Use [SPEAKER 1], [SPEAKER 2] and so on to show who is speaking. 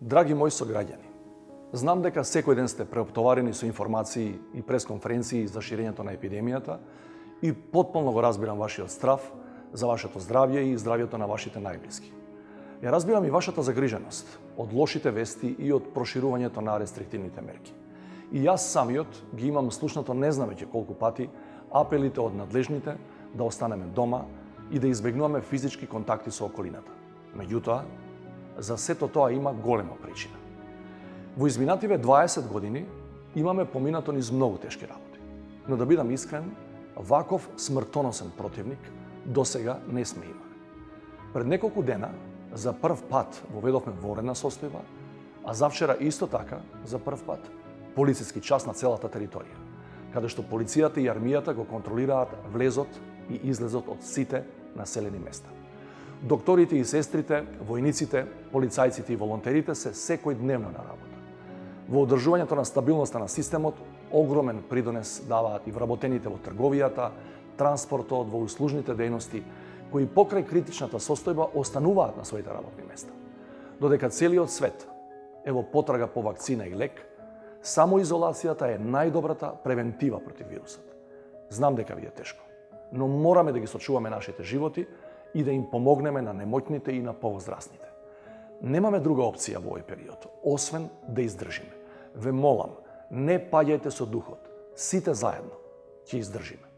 [SPEAKER 1] Драги мои сограѓани, знам дека секој ден сте преоптоварени со информации и пресконференции за ширењето на епидемијата и потполно го разбирам вашиот страв за вашето здравје и здравјето на вашите најблиски. Ја разбирам и вашата загриженост од лошите вести и од проширувањето на рестриктивните мерки. И јас самиот ги имам слушнато не знам веќе колку пати апелите од надлежните да останеме дома и да избегнуваме физички контакти со околината. Меѓутоа, за сето тоа има голема причина. Во изминативе 20 години имаме поминато низ многу тешки работи. Но да бидам искрен, ваков смртоносен противник досега не сме имали. Пред неколку дена за прв пат воведовме воредна состојба, а завчера исто така за прв пат полициски час на целата територија, каде што полицијата и армијата го контролираат влезот и излезот од сите населени места. Докторите и сестрите, војниците, полицајците и волонтерите се секој дневно на работа. Во одржувањето на стабилноста на системот огромен придонес даваат и вработените во трговијата, транспортот, во услужните дејности, кои покрај критичната состојба остануваат на своите работни места. Додека целиот свет е во потрага по вакцина и лек, самоизолацијата е најдобрата превентива против вирусот. Знам дека ви е тешко, но мораме да ги сочуваме нашите животи и да им помогнеме на немоќните и на повозрастните. Немаме друга опција во овој период, освен да издржиме. Ве молам, не паѓајте со духот. Сите заедно ќе издржиме.